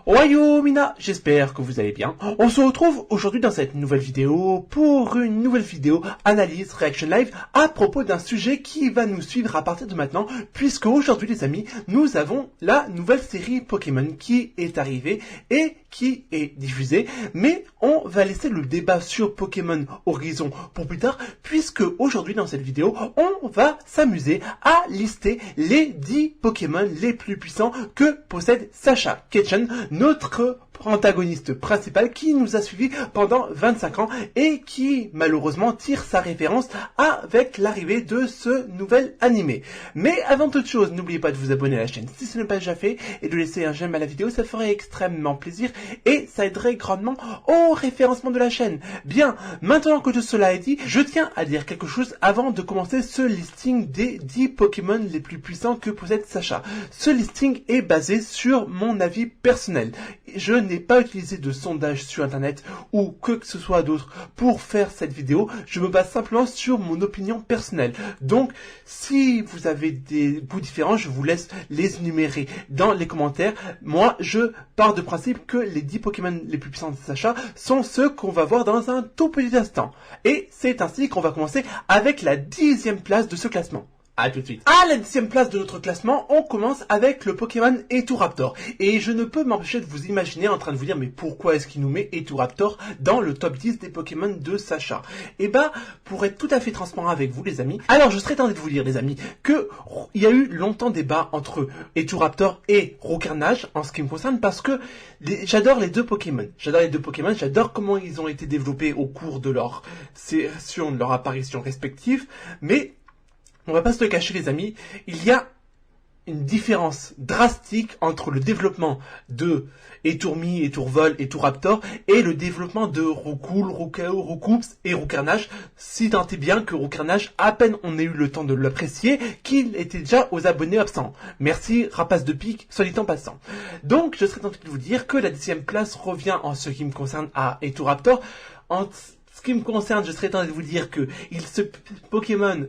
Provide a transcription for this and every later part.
Ohayo Mina, j'espère que vous allez bien. On se retrouve aujourd'hui dans cette nouvelle vidéo pour une nouvelle vidéo analyse Reaction Live à propos d'un sujet qui va nous suivre à partir de maintenant, puisque aujourd'hui les amis, nous avons la nouvelle série Pokémon qui est arrivée et qui est diffusée, mais on va laisser le débat sur Pokémon Horizon pour plus tard, puisque aujourd'hui dans cette vidéo, on va s'amuser à lister les 10 Pokémon les plus puissants que possède Sacha Ketchum, notre antagoniste principal qui nous a suivis pendant 25 ans et qui malheureusement tire sa référence avec l'arrivée de ce nouvel animé. Mais avant toute chose, n'oubliez pas de vous abonner à la chaîne si ce n'est pas déjà fait et de laisser un j'aime à la vidéo, ça ferait extrêmement plaisir et ça aiderait grandement au référencement de la chaîne. Bien, maintenant que tout cela est dit, je tiens à dire quelque chose avant de commencer ce listing des 10 Pokémon les plus puissants que possède Sacha. Ce listing est basé sur mon avis personnel. Je n'ai pas utilisé de sondage sur internet ou que ce soit d'autre pour faire cette vidéo, je me base simplement sur mon opinion personnelle. Donc si vous avez des goûts différents, je vous laisse les énumérer dans les commentaires. Moi je pars de principe que les 10 Pokémon les plus puissants de Sacha sont ceux qu'on va voir dans un tout petit instant. Et c'est ainsi qu'on va commencer avec la 10e place de ce classement. A tout de suite. À la 10e place de notre classement, on commence avec le Pokémon Eturaptor. Et je ne peux m'empêcher de vous imaginer en train de vous dire, mais pourquoi est-ce qu'il nous met Eturaptor dans le top 10 des Pokémon de Sacha? Et bah, pour être tout à fait transparent avec vous les amis, alors je serais tenté de vous dire les amis, que il y a eu longtemps débat entre Eturaptor et Roucarnage en ce qui me concerne, parce que j'adore les deux Pokémon. J'adore comment ils ont été développés au cours de leur apparition respective, mais on va pas se le cacher les amis, il y a une différence drastique entre le développement de Etourmi, Etourvol, Eturaptor et le développement de Roucoule, Roucoups et Roucarnage, si tant est bien que Roucarnage, à peine on a eu le temps de l'apprécier, qu'il était déjà aux abonnés absents. Merci, rapace de pique, soit dit en passant. Donc, je serais tenté de vous dire que la 10e place revient en ce qui me concerne à Eturaptor. En ce qui me concerne, je serais tenté de vous dire que ce Pokémon,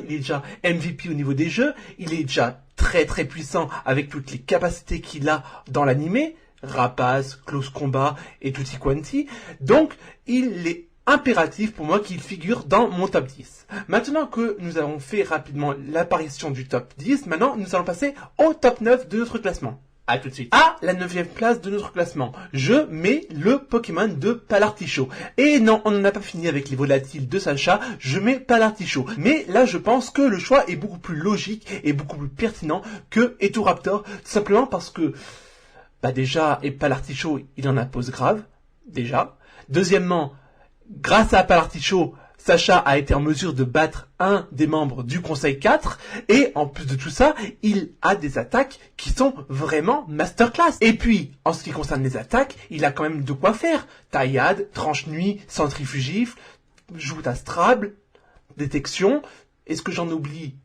il est déjà MVP au niveau des jeux, il est déjà très très puissant avec toutes les capacités qu'il a dans l'animé, Rapace, Close Combat et tutti quanti, donc il est impératif pour moi qu'il figure dans mon top 10. Maintenant que nous avons fait rapidement l'apparition du top 10, maintenant nous allons passer au top 9 de notre classement. A tout de suite. À la 9e place de notre classement, je mets le Pokémon de Palartichaut. Et non, on n'en a pas fini avec les volatiles de Sacha, je mets Palartichaut. Mais là, je pense que le choix est beaucoup plus logique et beaucoup plus pertinent que Eturaptor, simplement parce que, déjà, Palartichaut, il en impose grave, déjà. Deuxièmement, grâce à Palartichaut, Sacha a été en mesure de battre un des membres du Conseil 4 et en plus de tout ça, il a des attaques qui sont vraiment masterclass. Et puis, en ce qui concerne les attaques, il a quand même de quoi faire. Taillade, tranche-nuit, centrifugif, joute astrable, détection. Est-ce que j'en oublie?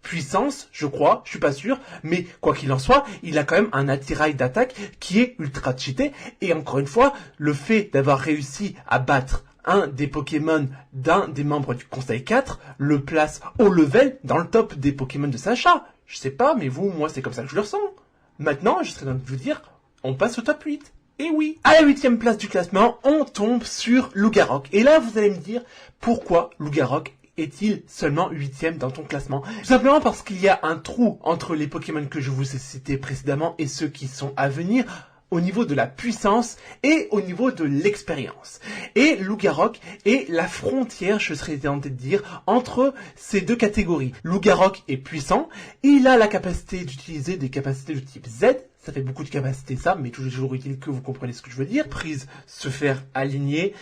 Puissance, je crois, je suis pas sûr, mais quoi qu'il en soit, il a quand même un attirail d'attaque qui est ultra cheaté. Et encore une fois, le fait d'avoir réussi à battre un des Pokémon d'un des membres du Conseil 4 le place au level dans le top des Pokémon de Sacha. Je sais pas, mais vous, moi, c'est comme ça que je le ressens. Maintenant, je serais donc de vous dire, on passe au top 8. Et oui, à la 8e place du classement, on tombe sur Lugarok. Et là, vous allez me dire, pourquoi Lugarok est-il seulement 8e dans ton classement? Tout simplement parce qu'il y a un trou entre les Pokémon que je vous ai cités précédemment et ceux qui sont à venir, au niveau de la puissance et au niveau de l'expérience. Et Lugarok est la frontière, je serais tenté de dire, entre ces deux catégories. Lugarok est puissant, il a la capacité d'utiliser des capacités de type Z, ça fait beaucoup de capacités ça, mais toujours utile que vous compreniez ce que je veux dire. Prise, se faire aligner.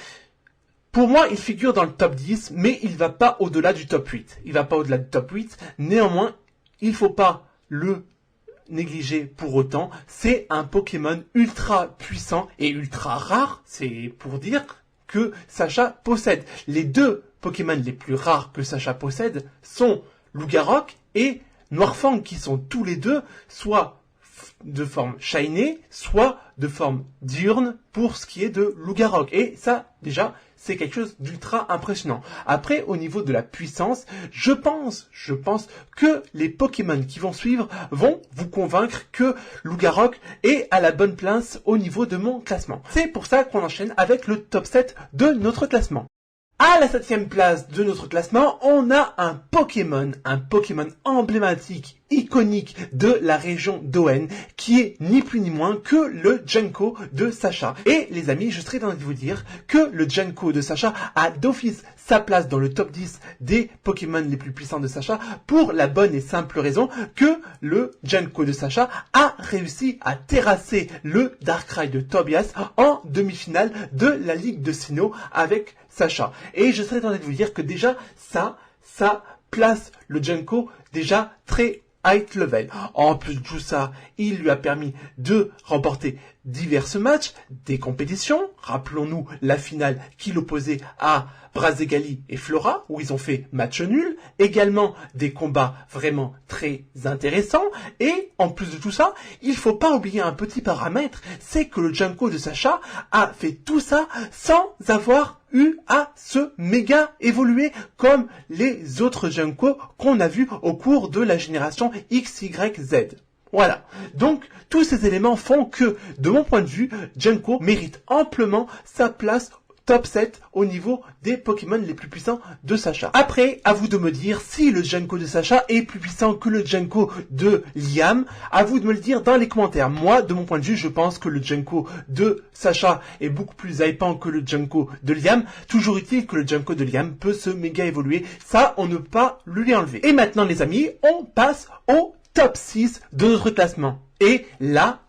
Pour moi, il figure dans le top 10, mais il va pas au-delà du top 8. Il va pas au-delà du top 8, néanmoins, il faut pas le négligé pour autant, c'est un Pokémon ultra puissant et ultra rare, c'est pour dire que Sacha possède. Les deux Pokémon les plus rares que Sacha possède sont Lugarok et Noirfang, qui sont tous les deux soit de forme Shiny, soit de forme diurne pour ce qui est de Lugarok. Et ça, déjà, c'est quelque chose d'ultra impressionnant. Après, au niveau de la puissance, je pense que les Pokémon qui vont suivre vont vous convaincre que Lugarok est à la bonne place au niveau de mon classement. C'est pour ça qu'on enchaîne avec le top 7 de notre classement. À la 7e place de notre classement, on a un Pokémon emblématique, iconique de la région d'Hoenn, qui est ni plus ni moins que le Janko de Sacha. Et les amis, je serais tenté de vous dire que le Janko de Sacha a d'office sa place dans le top 10 des Pokémon les plus puissants de Sacha pour la bonne et simple raison que le Janko de Sacha a réussi à terrasser le Darkrai de Tobias en demi-finale de la Ligue de Sinnoh avec Sacha. Et je serais tenté de vous dire que déjà, ça place le Janko déjà très high level. En plus de tout ça, il lui a permis de remporter divers matchs, des compétitions. Rappelons-nous la finale qui l'opposait à Brazegali et Flora, où ils ont fait match nul. Également des combats vraiment très intéressants. Et en plus de tout ça, il faut pas oublier un petit paramètre, c'est que le Janko de Sacha a fait tout ça sans avoir eu à se méga évoluer comme les autres Janko qu'on a vus au cours de la génération XYZ. Voilà. Donc, tous ces éléments font que, de mon point de vue, Janko mérite amplement sa place top 7 au niveau des Pokémon les plus puissants de Sacha. Après, à vous de me dire si le Janko de Sacha est plus puissant que le Janko de Liam. À vous de me le dire dans les commentaires. Moi, de mon point de vue, je pense que le Janko de Sacha est beaucoup plus hypant que le Janko de Liam. Toujours est-il que le Janko de Liam peut se méga évoluer. Ça, on ne peut pas lui enlever. Et maintenant, les amis, on passe au top 6 de notre classement. Et là,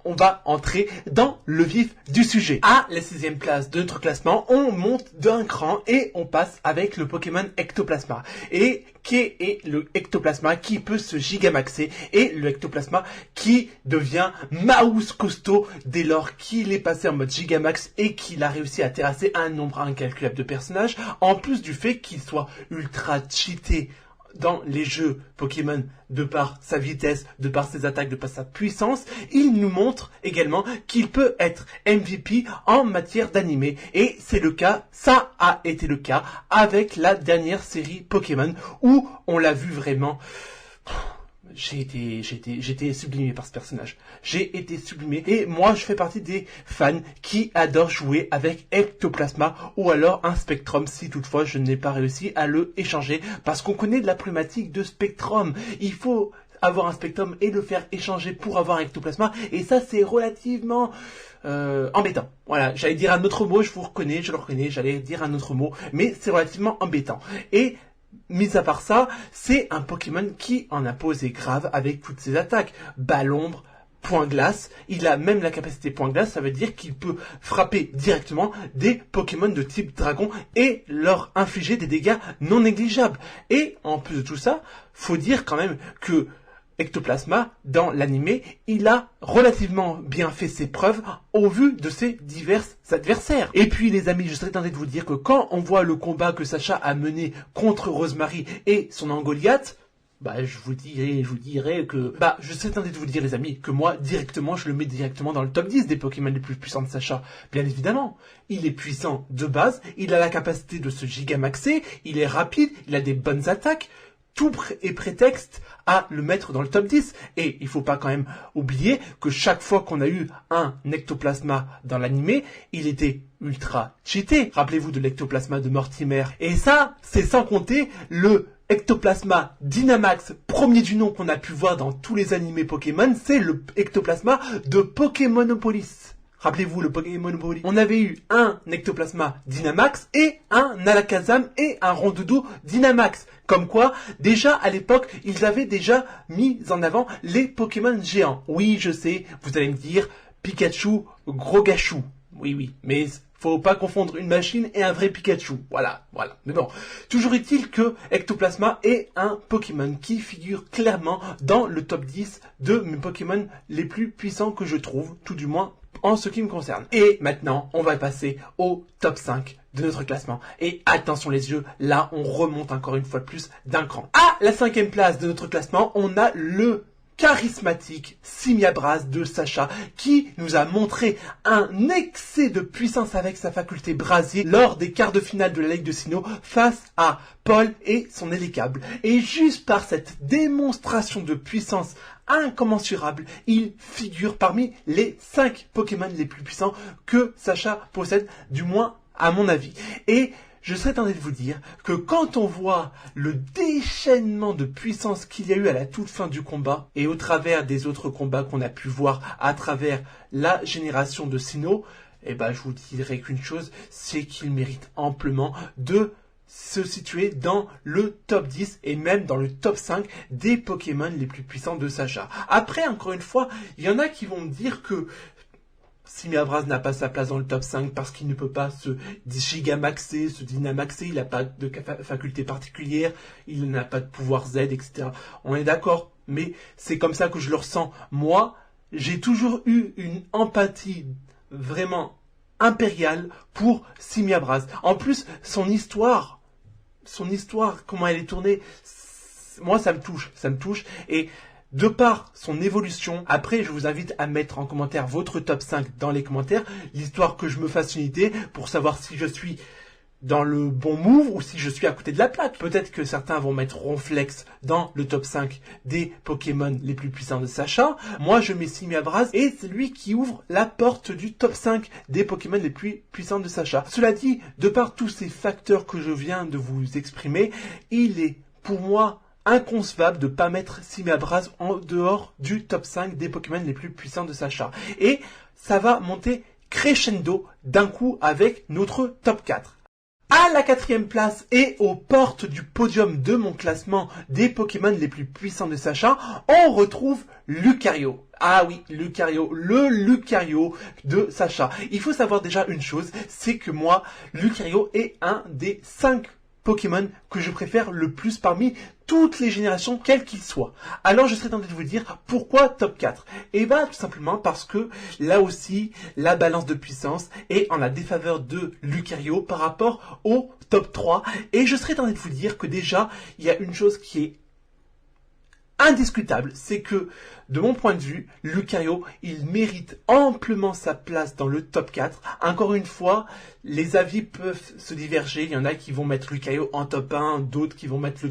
on va entrer dans le vif du sujet. À la 6e place de notre classement, on monte d'un cran et on passe avec le Pokémon Ectoplasma. Et qui est le Ectoplasma qui peut se gigamaxer et le Ectoplasma qui devient mouse costaud dès lors qu'il est passé en mode gigamax et qu'il a réussi à terrasser un nombre incalculable de personnages, en plus du fait qu'il soit ultra cheaté dans les jeux Pokémon, de par sa vitesse, de par ses attaques, de par sa puissance, il nous montre également qu'il peut être MVP en matière d'animé. Et c'est le cas, ça a été le cas avec la dernière série Pokémon où on l'a vu vraiment. J'ai été sublimé par ce personnage. J'ai été sublimé. Et moi, je fais partie des fans qui adorent jouer avec Ectoplasma ou alors un Spectrum si toutefois je n'ai pas réussi à le échanger. Parce qu'on connaît de la problématique de Spectrum. Il faut avoir un Spectrum et le faire échanger pour avoir un Ectoplasma. Et ça, c'est relativement embêtant. Voilà, j'allais dire un autre mot, je le reconnais, j'allais dire un autre mot. Mais c'est relativement embêtant. Et mis à part ça, c'est un Pokémon qui en a posé grave avec toutes ses attaques. Balle-ombre, point glace, il a même la capacité point glace, ça veut dire qu'il peut frapper directement des Pokémon de type dragon et leur infliger des dégâts non négligeables. Et en plus de tout ça, faut dire quand même que Ectoplasma, dans l'animé, il a relativement bien fait ses preuves au vu de ses divers adversaires. Et puis les amis, je serais tenté de vous dire que quand on voit le combat que Sacha a mené contre Rosemary et son Angoliath, je vous dirais que, je serais tenté de vous dire les amis, que moi, directement, je le mets directement dans le top 10 des Pokémon les plus puissants de Sacha. Bien évidemment, il est puissant de base, il a la capacité de se gigamaxer, il est rapide, il a des bonnes attaques, tout est prétexte à le mettre dans le top 10. Et il faut pas quand même oublier que chaque fois qu'on a eu un Ectoplasma dans l'animé, il était ultra cheaté. Rappelez-vous de l'Ectoplasma de Mortimer. Et ça, c'est sans compter le Ectoplasma Dynamax, premier du nom qu'on a pu voir dans tous les animés Pokémon, c'est le Ectoplasma de Pokémonopolis. Rappelez-vous le Pokémonopolis. On avait eu un Ectoplasma Dynamax et un Alakazam et un Rondoudou Dynamax. Comme quoi, déjà à l'époque, ils avaient déjà mis en avant les Pokémon géants. Oui, je sais, vous allez me dire, Pikachu, gros gâchou. Oui, mais faut pas confondre une machine et un vrai Pikachu. Voilà. Mais bon, toujours est-il que Ectoplasma est un Pokémon qui figure clairement dans le top 10 de mes Pokémon les plus puissants que je trouve, tout du moins en ce qui me concerne. Et maintenant, on va passer au top 5 de notre classement. Et attention les yeux, là, on remonte encore une fois de plus d'un cran. À la 5e place de notre classement, on a le charismatique Simiabras de Sacha qui nous a montré un excès de puissance avec sa faculté brasier lors des quarts de finale de la Ligue de Sinnoh face à Paul et son Hélicable. Et juste par cette démonstration de puissance incommensurable, il figure parmi les 5 Pokémon les plus puissants que Sacha possède, du moins à mon avis. Et je serais tenté de vous dire que quand on voit le déchaînement de puissance qu'il y a eu à la toute fin du combat et au travers des autres combats qu'on a pu voir à travers la génération de Sinnoh, eh ben, je vous dirais qu'une chose, c'est qu'il mérite amplement de se situer dans le top 10 et même dans le top 5 des Pokémon les plus puissants de Sacha. Après, encore une fois, il y en a qui vont me dire que Simiabras n'a pas sa place dans le top 5 parce qu'il ne peut pas se gigamaxer, se dynamaxer, il n'a pas de faculté particulière, il n'a pas de pouvoir Z, etc. On est d'accord, mais c'est comme ça que je le ressens. Moi, j'ai toujours eu une empathie vraiment impériale pour Simiabras. En plus, son histoire, comment elle est tournée, moi ça me touche, et de par son évolution, après je vous invite à mettre en commentaire votre top 5 dans les commentaires, l'histoire que je me fasse une idée pour savoir si je suis dans le bon move ou si je suis à côté de la plaque. Peut-être que certains vont mettre Ronflex dans le top 5 des Pokémon les plus puissants de Sacha. Moi je mets Simiabras et c'est lui qui ouvre la porte du top 5 des Pokémon les plus puissants de Sacha. Cela dit, de par tous ces facteurs que je viens de vous exprimer, il est pour moi inconcevable de ne pas mettre Simiabras en dehors du top 5 des Pokémon les plus puissants de Sacha. Et ça va monter crescendo d'un coup avec notre top 4. À la 4e place et aux portes du podium de mon classement des Pokémon les plus puissants de Sacha, on retrouve Lucario. Ah oui, Lucario, le Lucario de Sacha. Il faut savoir déjà une chose, c'est que moi, Lucario est un des 5 Pokémon que je préfère le plus parmi toutes les générations, quelles qu'ils soient. Alors je serais tenté de vous dire pourquoi top 4. Et bien tout simplement parce que là aussi la balance de puissance est en la défaveur de Lucario par rapport au top 3. Et je serais tenté de vous dire que déjà il y a une chose qui est indiscutable, c'est que de mon point de vue, Lucario, il mérite amplement sa place dans le top 4. Encore une fois, les avis peuvent se diverger. Il y en a qui vont mettre Lucario en top 1, d'autres qui vont mettre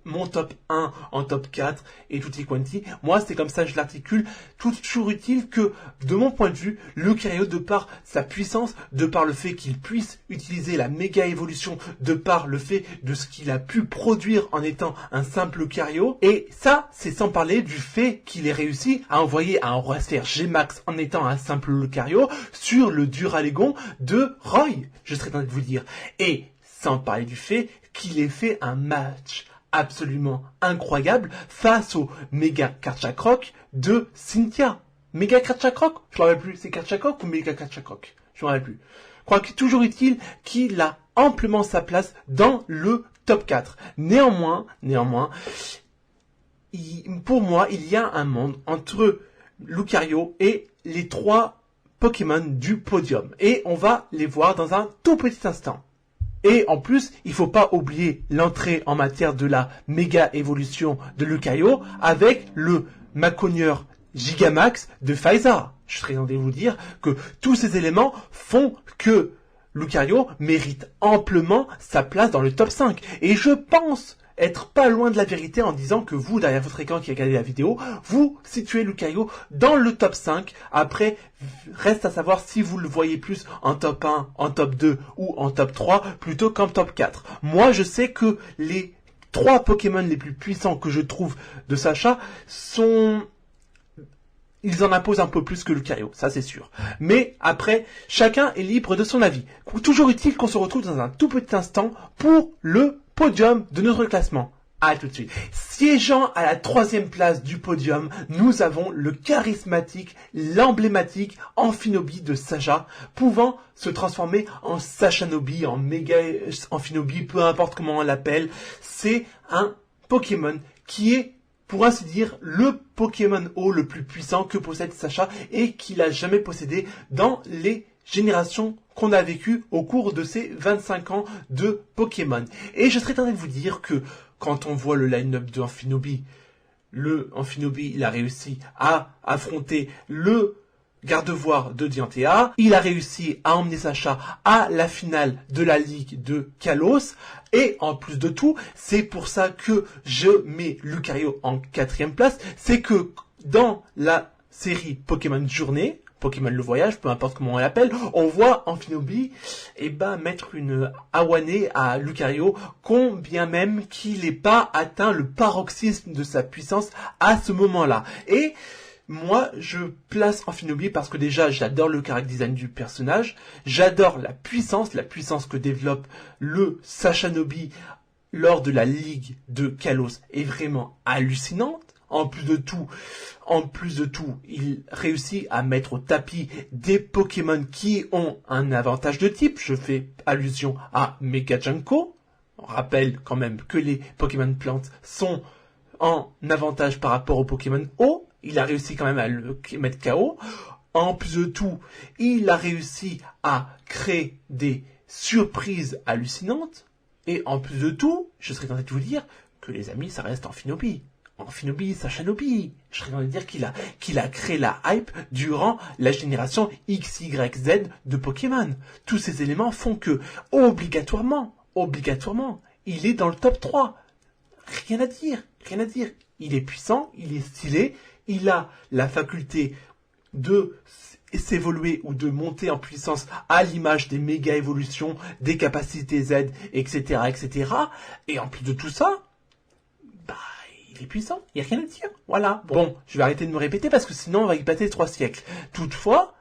mon top 1 en top 4 et tutti quanti. Moi, c'est comme ça que je l'articule. Toujours utile que, de mon point de vue, Lucario, de par sa puissance, de par le fait qu'il puisse utiliser la méga évolution, de par le fait de ce qu'il a pu produire en étant un simple Lucario, et ça, c'est sans parler du fait qu'il ait réussi à envoyer un Roissaire G-Max en étant un simple Lucario sur le Duralégon de Roy, je serais tenté de vous dire. Et sans parler du fait qu'il ait fait un match absolument incroyable face au Méga Karchakroc de Cynthia. Méga Karchakroc, je ne me rappelle plus, c'est Karchakroc ou Méga Karchakroc, je ne me rappelle plus. Je crois qu'il est toujours utile qu'il a amplement sa place dans le top 4. Néanmoins, pour moi, il y a un monde entre Lucario et les 3 Pokémon du podium. Et on va les voir dans un tout petit instant. Et en plus, il ne faut pas oublier l'entrée en matière de la méga évolution de Lucario avec le Maconieur Gigamax de Faiza. Je serais tenté de vous dire que tous ces éléments font que Lucario mérite amplement sa place dans le top 5. Et je pense être pas loin de la vérité en disant que vous, derrière votre écran qui regardez la vidéo, vous situez Lucario dans le top 5. Après, reste à savoir si vous le voyez plus en top 1, en top 2 ou en top 3 plutôt qu'en top 4. Moi, je sais que les 3 Pokémon les plus puissants que je trouve de Sacha sont... Ils en imposent un peu plus que Lucario, ça c'est sûr. Mais après, chacun est libre de son avis. Toujours utile qu'on se retrouve dans un tout petit instant pour le podium de notre classement. À tout de suite. Siégeant à la 3e place du podium, nous avons le charismatique, l'emblématique Amphinobi de Sacha, pouvant se transformer en Sachanobi, en méga Amphinobi, peu importe comment on l'appelle. C'est un Pokémon qui est, pour ainsi dire, le Pokémon eau le plus puissant que possède Sacha et qu'il a jamais possédé dans les générations qu'on a vécues au cours de ces 25 ans de Pokémon. Et je serais tenté de vous dire que quand on voit le line-up de Amphinobi, le Amphinobi, il a réussi à affronter le Gardevoir de Dianthea. Il a réussi à emmener Sacha à la finale de la Ligue de Kalos. Et en plus de tout, c'est pour ça que je mets Lucario en 4e place. C'est que dans la série Pokémon Journée, Pokémon le voyage, peu importe comment on l'appelle, on voit Amphinobi mettre une Awane à Lucario, combien même qu'il n'ait pas atteint le paroxysme de sa puissance à ce moment-là. Et moi, je place Amphinobi parce que déjà, j'adore le character design du personnage, j'adore la puissance que développe le Sachanobi lors de la Ligue de Kalos est vraiment hallucinante. En plus de tout, il réussit à mettre au tapis des Pokémon qui ont un avantage de type. Je fais allusion à Mega Junko. On rappelle quand même que les Pokémon plantes sont en avantage par rapport aux Pokémon eau. Il a réussi quand même à le mettre KO. En plus de tout, il a réussi à créer des surprises hallucinantes. Et en plus de tout, je serais tenté de vous dire que les amis, ça reste Amphinobi. Amphinobi, Sachanobi. Je serais tenté de dire qu'il a créé la hype durant la génération XYZ de Pokémon. Tous ces éléments font que, obligatoirement, il est dans le top 3. Rien à dire. Il est puissant, il est stylé, il a la faculté de s'évoluer ou de monter en puissance à l'image des méga évolutions, des capacités Z, etc. Et en plus de tout ça, il est puissant, il n'y a rien à dire. Voilà. Bon, je vais arrêter de me répéter parce que sinon on va y passer 3 siècles. Toutefois,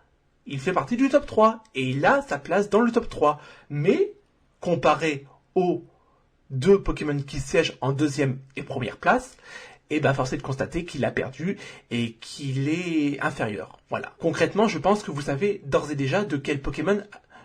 il fait partie du top 3. Et il a sa place dans le top 3. Mais, comparé aux 2 Pokémon qui siègent en 2e et 1re place, force est de constater qu'il a perdu et qu'il est inférieur. Voilà. Concrètement, je pense que vous savez d'ores et déjà de quel Pokémon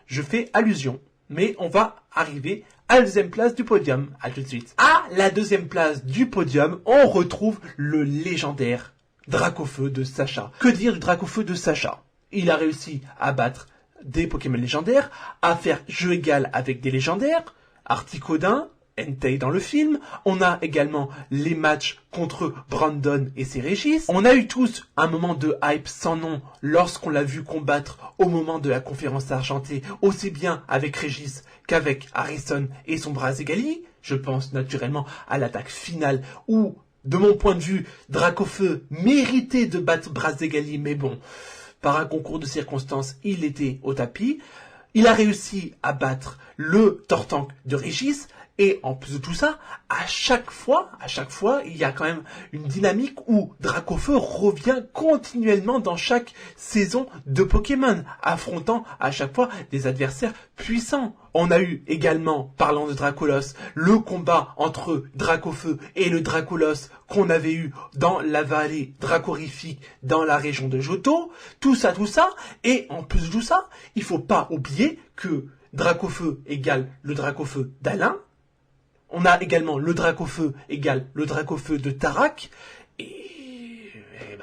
je fais allusion. Mais on va arriver à la 2e place du podium. À tout de suite. À la 2e place du podium, on retrouve le légendaire Dracofeu de Sacha. Que dire du Dracofeu de Sacha? Il a réussi à battre des Pokémon légendaires, à faire jeu égal avec des légendaires, Articodin, Entei dans le film. On a également les matchs contre Brandon et ses Régis. On a eu tous un moment de hype sans nom lorsqu'on l'a vu combattre au moment de la conférence argentée, aussi bien avec Régis qu'avec Harrison et son Brazégali. Je pense naturellement à l'attaque finale où, de mon point de vue, Dracofeu méritait de battre Brazégali, mais bon, par un concours de circonstances, il était au tapis. Il a réussi à battre le Tortank de Régis. Et en plus de tout ça, à chaque fois, il y a quand même une dynamique où Dracofeu revient continuellement dans chaque saison de Pokémon, affrontant à chaque fois des adversaires puissants. On a eu également, parlant de Dracolos, le combat entre Dracofeu et le Dracolos qu'on avait eu dans la vallée dracorifique dans la région de Johto. Tout ça. Et en plus de tout ça, il faut pas oublier que Dracofeu égale le Dracofeu d'Alain. On a également le Dracofeu égale le Dracofeu de Tarak. Et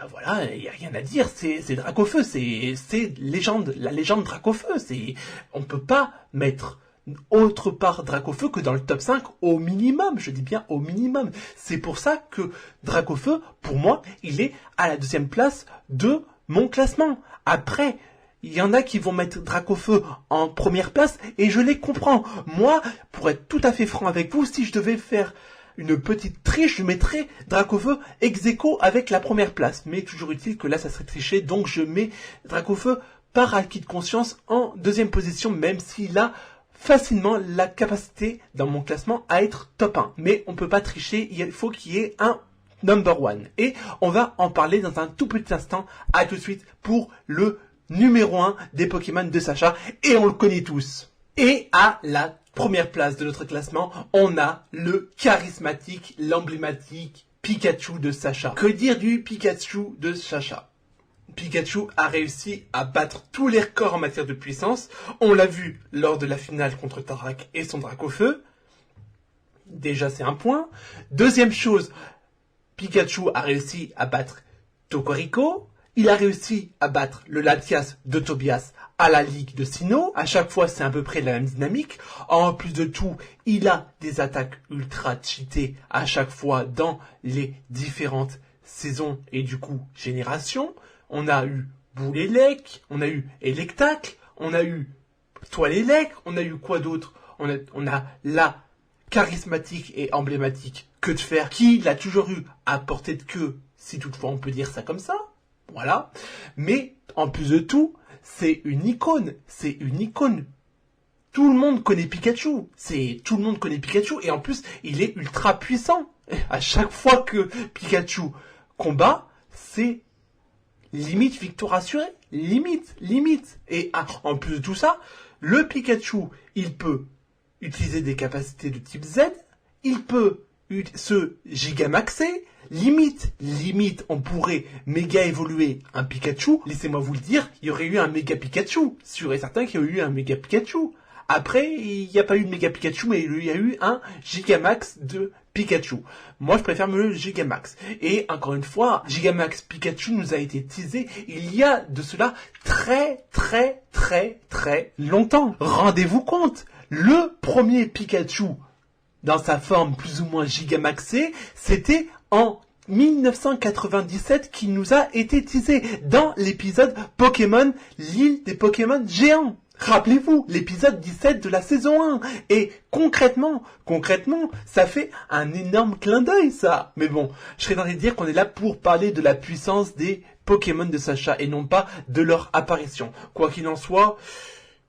voilà, il n'y a rien à dire, c'est Dracofeu, c'est la légende Dracofeu. On peut pas mettre autre part Dracofeu que dans le top 5 au minimum, je dis bien au minimum. C'est pour ça que Dracofeu, pour moi, il est à la 2e place de mon classement. Après, il y en a qui vont mettre Dracofeu en 1re place et je les comprends. Moi, pour être tout à fait franc avec vous, si je devais faire une petite triche, je mettrais Dracofeu ex aequo avec la 1re place. Mais toujours utile que là, ça serait triché. Donc, je mets Dracofeu par acquis de conscience en 2e position, même s'il a facilement la capacité dans mon classement à être top 1. Mais on peut pas tricher, il faut qu'il y ait un number 1. Et on va en parler dans un tout petit instant. À tout de suite pour le numéro 1 des Pokémon de Sacha, et on le connaît tous. Et à la 1re place de notre classement, on a le charismatique, l'emblématique Pikachu de Sacha. Que dire du Pikachu de Sacha? Pikachu a réussi à battre tous les records en matière de puissance. On l'a vu lors de la finale contre Tarak et son Dracofeu. Déjà, c'est un point. Deuxième chose, Pikachu a réussi à battre Tokoriko. Il a réussi à battre le Latias de Tobias à la Ligue de Sinnoh. À chaque fois, c'est à peu près la même dynamique. En plus de tout, il a des attaques ultra cheatées à chaque fois dans les différentes saison et du coup génération. On a eu Boulélec, on a eu Electacle, on a eu Toilélec, on a eu quoi d'autre? On a la charismatique et emblématique Queue de Fer, qui l'a toujours eu à portée de queue, si toutefois on peut dire ça comme ça. Voilà. Mais, en plus de tout, c'est une icône. C'est une icône. Tout le monde connaît Pikachu. Tout le monde connaît Pikachu. Et en plus, il est ultra puissant. À chaque fois que Pikachu combat, c'est limite victoire assurée. Limite. Et en plus de tout ça, le Pikachu, il peut utiliser des capacités de type Z. Il peut se gigamaxer. Limite, on pourrait méga évoluer un Pikachu. Laissez-moi vous le dire, il y aurait eu un méga Pikachu. Sûr et certain qu'il y aurait eu un méga Pikachu. Après, il n'y a pas eu de méga Pikachu, mais il y a eu un Gigamax de Pikachu. Moi, je préfère le Gigamax. Et encore une fois, Gigamax Pikachu nous a été teasé il y a de cela très longtemps. Rendez-vous compte, le premier Pikachu dans sa forme plus ou moins gigamaxée, c'était en 1997 qui nous a été teasé dans l'épisode Pokémon, l'île des Pokémon géants. Rappelez-vous, l'épisode 17 de la saison 1. Et concrètement, ça fait un énorme clin d'œil, ça. Mais bon, je serais tenté de dire qu'on est là pour parler de la puissance des Pokémon de Sacha et non pas de leur apparition. Quoi qu'il en soit,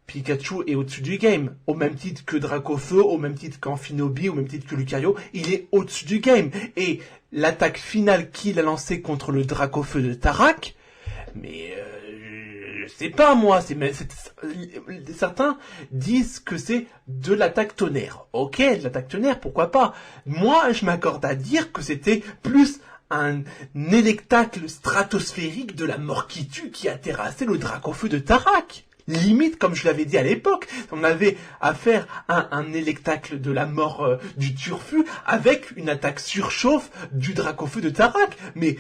Pikachu est au-dessus du game, au même titre que Dracofeu, au même titre qu'Amphinobi, au même titre que Lucario, il est au-dessus du game. Et l'attaque finale qu'il a lancée contre le Dracofeu de Tarak, mais je sais pas moi, certains disent que c'est de l'attaque tonnerre. Ok, de l'attaque tonnerre, pourquoi pas. Moi, je m'accorde à dire que c'était plus un électacle stratosphérique de la mort qui tue qui a terrassé le Dracofeu de Tarak. Limite, comme je l'avais dit à l'époque, on avait affaire à un électacle de la mort du Turfu avec une attaque surchauffe du Dracofeu de Tarak. Mais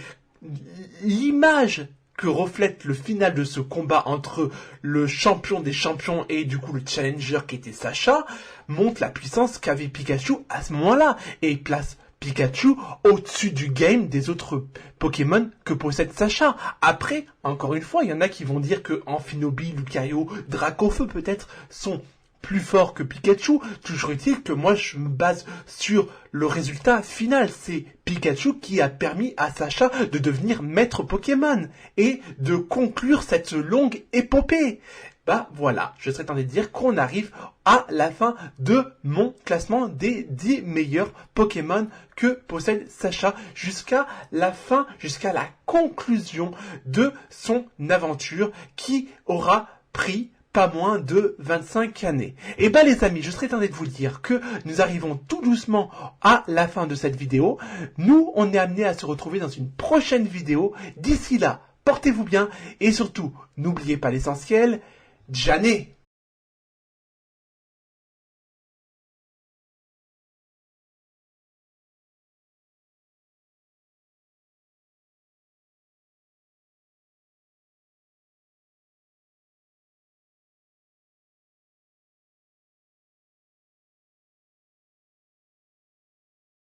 l'image que reflète le final de ce combat entre le champion des champions et du coup le challenger qui était Sacha montre la puissance qu'avait Pikachu à ce moment-là et place Pikachu au-dessus du game des autres Pokémon que possède Sacha. Après, encore une fois, il y en a qui vont dire que Amphinobi, Lucario, Dracofeu peut-être sont plus forts que Pikachu. Toujours est-il que moi je me base sur le résultat final. C'est Pikachu qui a permis à Sacha de devenir maître Pokémon et de conclure cette longue épopée. Bah voilà, je serais tenté de dire qu'on arrive à la fin de mon classement des 10 meilleurs Pokémon que possède Sacha jusqu'à la fin, jusqu'à la conclusion de son aventure qui aura pris pas moins de 25 années. Et ben les amis, je serais tenté de vous dire que nous arrivons tout doucement à la fin de cette vidéo. Nous, on est amené à se retrouver dans une prochaine vidéo. D'ici là, portez-vous bien et surtout, n'oubliez pas l'essentiel, Jané!